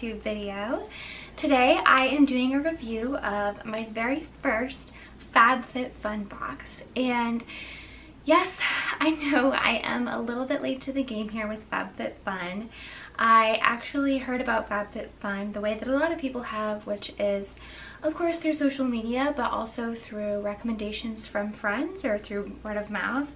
YouTube video. Today I am doing a review of my very first FabFitFun box, and yes, I know I am a little bit late to the game here with FabFitFun. I actually heard about FabFitFun the way that a lot of people have, which is of course through social media, but also through recommendations from friends or through word of mouth.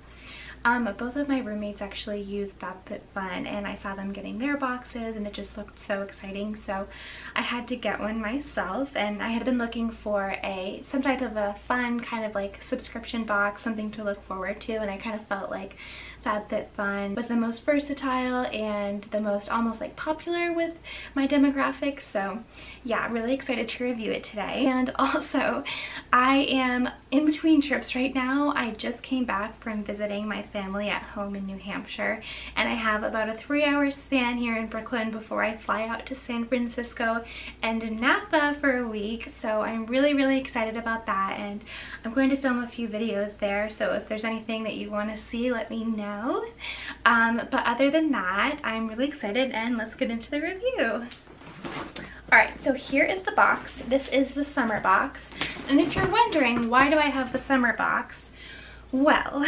Both of my roommates actually use FabFitFun, and I saw them getting their boxes and it just looked so exciting, so I had to get one myself. And I had been looking for some type of a fun kind of like subscription box, something to look forward to, and I kind of felt like FabFitFun was the most versatile and the most almost like popular with my demographic. So yeah, I'm really excited to review it today. And also, I am in between trips right now. I just came back from visiting my family at home in New Hampshire, and I have about a 3-hour span here in Brooklyn before I fly out to San Francisco and Napa for a week. So I'm really excited about that, and I'm going to film a few videos there, so if there's anything that you want to see, let me know. But other than that, I'm really excited, and let's get into the review. Alright, so here is the box. This is the summer box, and if you're wondering why do I have the summer box, well,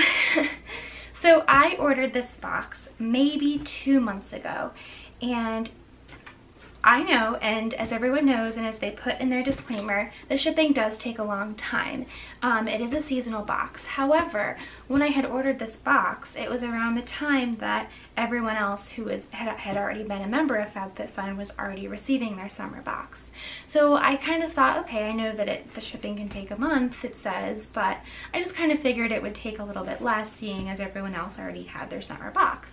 so I ordered this box maybe 2 months ago, and I know, and as everyone knows, and as they put in their disclaimer, the shipping does take a long time. It is a seasonal box. However, when I had ordered this box, it was around the time that everyone else who had already been a member of FabFitFun was already receiving their summer box. So I kind of thought, okay, I know that the shipping can take a month, it says, but I just kind of figured it would take a little bit less, seeing as everyone else already had their summer box.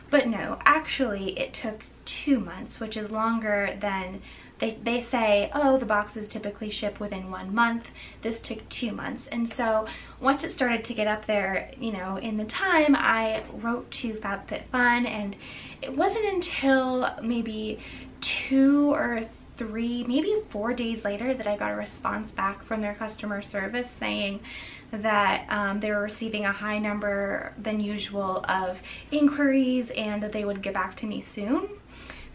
But no, actually it took 2 months, which is longer than they say, oh, the boxes typically ship within 1 month. This took 2 months. And so once it started to get up there, you know, in the time, I wrote to FabFitFun, and it wasn't until maybe 2 or 3, maybe 4 days later that I got a response back from their customer service saying that they were receiving a high number than usual of inquiries and that they would get back to me soon.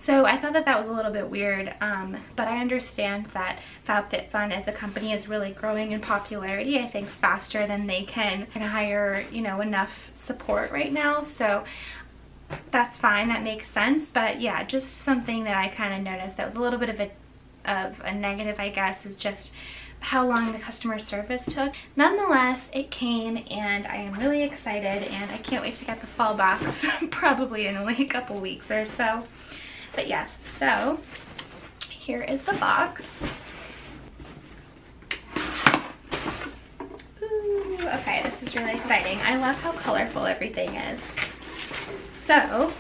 So I thought that that was a little bit weird, but I understand that FabFitFun as a company is really growing in popularity, I think faster than they can hire, you know, enough support right now. So that's fine, that makes sense. But yeah, just something that I kind of noticed that was a little bit of a negative, I guess, is just how long the customer service took. Nonetheless, it came, and I am really excited, and I can't wait to get the fall box probably in only a couple weeks or so. But yes, so here is the box. Ooh, okay, this is really exciting. I love how colorful everything is. So,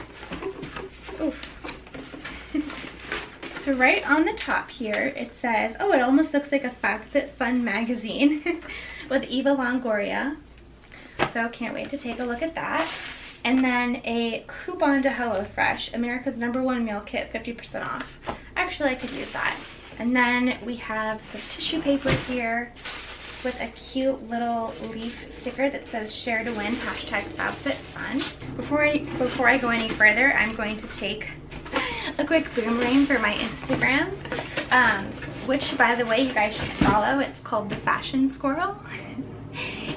so right on the top here, it says, oh, it almost looks like a FabFitFun magazine with Eva Longoria. So can't wait to take a look at that. And then a coupon to HelloFresh, America's #1 meal kit, 50% off. Actually, I could use that. And then we have some tissue paper here with a cute little leaf sticker that says share to win, #FabFitFun. Before I go any further, I'm going to take a quick boomerang for my Instagram, which, by the way, you guys should follow. It's called The Fashion Squirrel.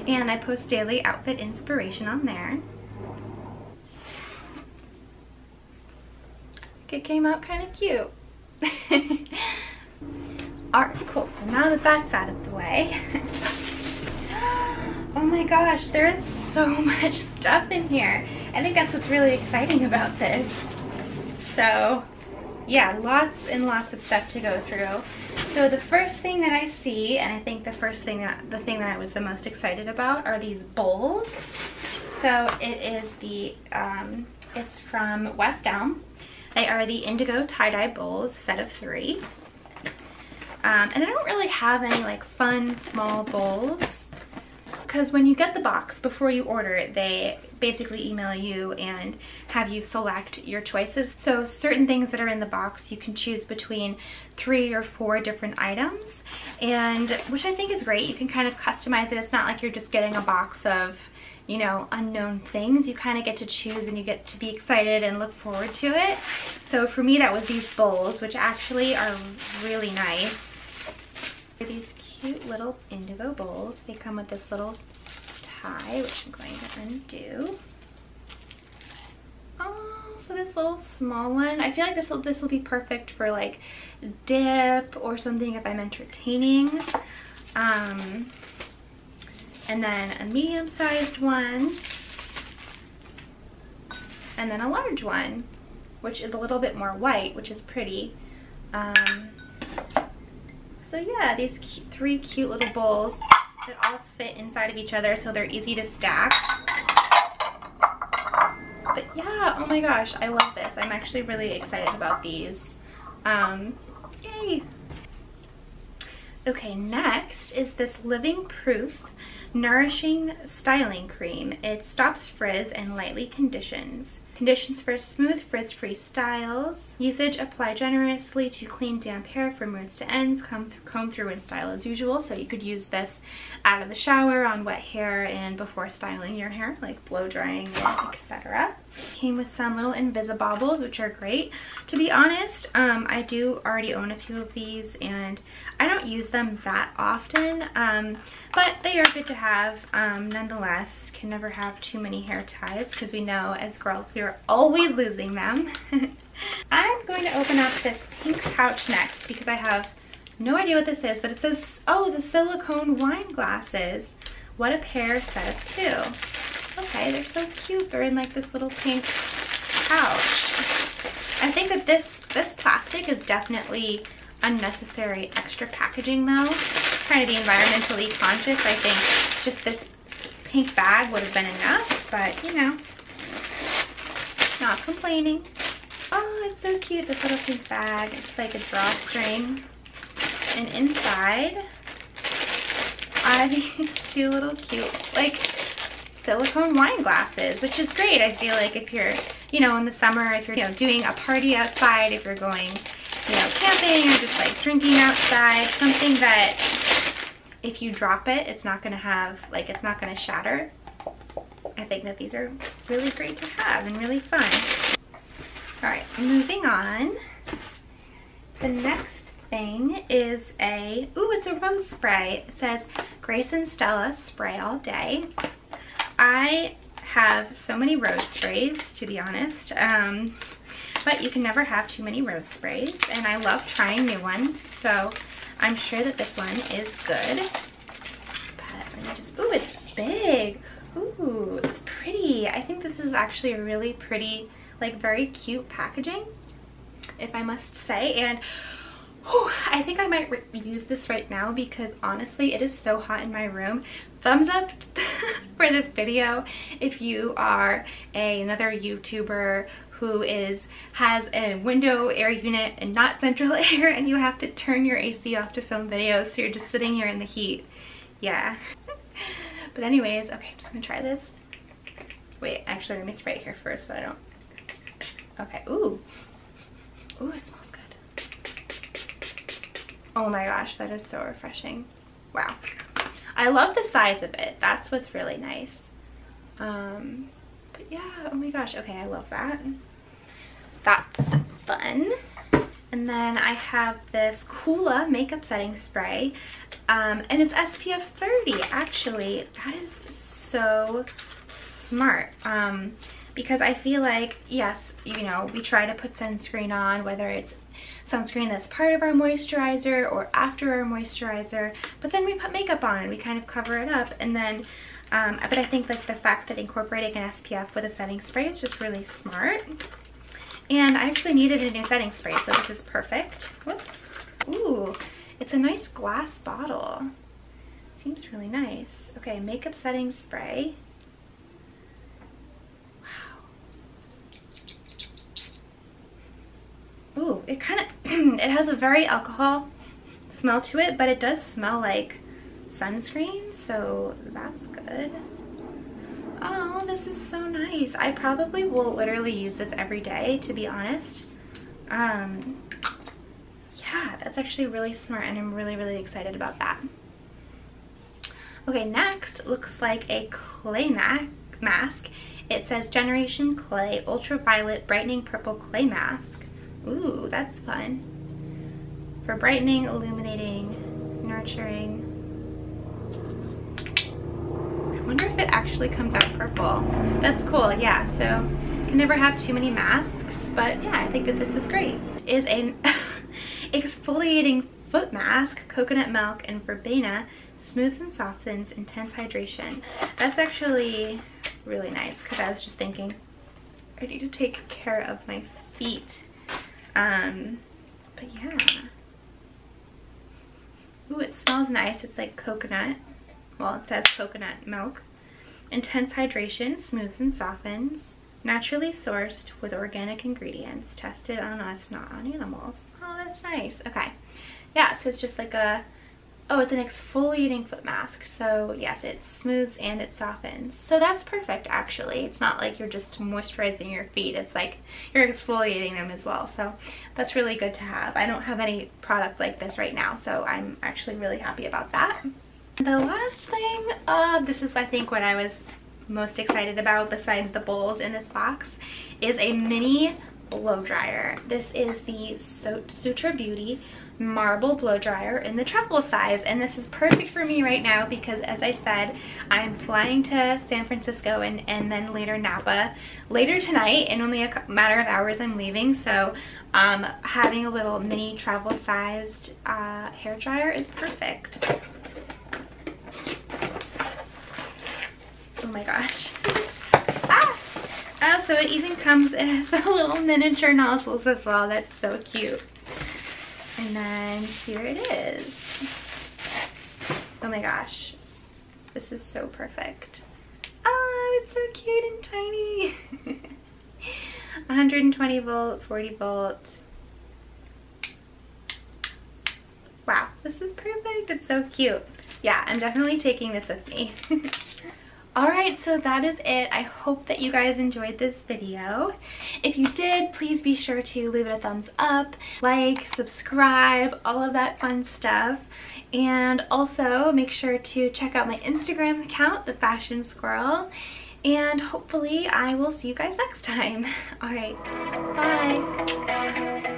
And I post daily outfit inspiration on there. It came out kind of cute. Alright, cool. So now that that's out of the way, oh my gosh, there is so much stuff in here. I think that's what's really exciting about this. So yeah, lots and lots of stuff to go through. So the first thing that I see, and I think the thing that I was the most excited about, are these bowls. So it is it's from West Elm. They are the Indigo tie-dye bowls, set of 3. And I don't really have any like fun small bowls because when you get the box, before you order it, they basically email you and have you select your choices. So certain things that are in the box, you can choose between 3 or 4 different items, and which I think is great. You can kind of customize it. It's not like you're just getting a box of, you know, unknown things. You kind of get to choose and you get to be excited and look forward to it. So for me, that was these bowls, which actually are really nice. These cute little indigo bowls. They come with this little tie, which I'm going to undo. Oh, so this little small one. I feel like this will be perfect for like dip or something if I'm entertaining. And then a medium-sized one, and then a large one, which is a little bit more white, which is pretty. So yeah, these 3 cute little bowls that all fit inside of each other, so they're easy to stack. But yeah, oh my gosh, I love this. I'm actually really excited about these. Yay! Okay, next is this Living Proof Nourishing Styling Cream. It stops frizz and lightly conditions. Conditions for smooth, frizz-free styles. Usage: apply generously to clean, damp hair from roots to ends. Comb through and style as usual. So you could use this out of the shower, on wet hair, and before styling your hair, like blow drying it, etc. Came with some little Invisibobbles, which are great. To be honest, I do already own a few of these, and I don't use them that often, but they are good to have. Nonetheless, can never have too many hair ties, because we know as girls we are always losing them. I'm going to open up this pink pouch next because I have no idea what this is, but it says, oh, the silicone wine glasses. What a pair, set of 2. Okay, they're so cute. They're in like this little pink pouch. I think that this plastic is definitely unnecessary extra packaging though. Trying to be environmentally conscious, I think just this pink bag would have been enough, but you know, not complaining. Oh, it's so cute, this little pink bag. It's like a drawstring. And inside are these 2 little cute, like, silicone wine glasses, which is great. I feel like if you're, you know, in the summer, if you're, you know, doing a party outside, if you're going, you know, camping or just like drinking outside, something that if you drop it, it's not gonna have, like, it's not gonna shatter. I think that these are really great to have and really fun. All right, moving on. The next thing is it's a rose spray. It says Grace and Stella spray all day. I have so many rose sprays, to be honest, but you can never have too many rose sprays, and I love trying new ones, so I'm sure that this one is good. But let me just, ooh, it's big. Ooh, it's pretty. I think this is actually a really pretty, like, very cute packaging, if I must say. And I think I might use this right now because honestly it is so hot in my room. Thumbs up for this video if you are another YouTuber who has a window air unit and not central air, and you have to turn your AC off to film videos, so you're just sitting here in the heat. Yeah. But anyways, okay, I'm just gonna try this. Wait, actually let me spray it here first so I don't. Okay, ooh, it smells good. Oh my gosh, that is so refreshing. Wow. I love the size of it. That's what's really nice. But yeah, oh my gosh. Okay, I love that. That's fun. And then I have this Coola makeup setting spray. And it's SPF 30, actually. That is so smart. Because I feel like, yes, you know, we try to put sunscreen on, whether it's sunscreen that's part of our moisturizer or after our moisturizer, but then we put makeup on and we kind of cover it up. And then but I think like the fact that incorporating an SPF with a setting spray is just really smart. And I actually needed a new setting spray, so this is perfect. Whoops. Ooh, it's a nice glass bottle. Seems really nice. Okay, makeup setting spray. Ooh, it kind of, it has a very alcohol smell to it, but it does smell like sunscreen, so that's good. Oh, this is so nice. I probably will literally use this every day, to be honest. Yeah, that's actually really smart, and I'm really, really excited about that. Okay, next looks like a clay mask. It says Generation Clay Ultraviolet Brightening Purple Clay Mask. Ooh, that's fun. For brightening, illuminating, nurturing. I wonder if it actually comes out purple. That's cool, yeah. So can never have too many masks, but yeah, I think that this is great. It is an exfoliating foot mask, coconut milk and verbena, smooths and softens, intense hydration. That's actually really nice, because I was just thinking I need to take care of my feet. But yeah. Ooh, it smells nice. It's like coconut. Well, it says coconut milk. Intense hydration, smooths and softens. Naturally sourced with organic ingredients. Tested on us, not on animals. Oh, that's nice. Okay. Yeah, so it's just like a, oh, it's an exfoliating foot mask. So yes, it smooths and it softens. So that's perfect, actually. It's not like you're just moisturizing your feet. It's like you're exfoliating them as well. So that's really good to have. I don't have any product like this right now, so I'm actually really happy about that. The last thing, this is I think what I was most excited about besides the bowls in this box, is a mini blow dryer. This is the Sutra Beauty marble blow dryer in the travel size, and this is perfect for me right now because, as I said, I'm flying to San Francisco and then later Napa later tonight. In only a matter of hours I'm leaving, so having a little mini travel sized hair dryer is perfect. Oh my gosh. Ah! Oh, so it even comes, it has the little miniature nozzles as well. That's so cute. And then here it is. Oh my gosh. This is so perfect. Oh, it's so cute and tiny. 120 volt, 40 volt. Wow, this is perfect. It's so cute. Yeah, I'm definitely taking this with me. Alright, so that is it. I hope that you guys enjoyed this video. If you did, please be sure to leave it a thumbs up, like, subscribe, all of that fun stuff. And also make sure to check out my Instagram account, The Fashion Squirrel. And hopefully I will see you guys next time. Alright, bye.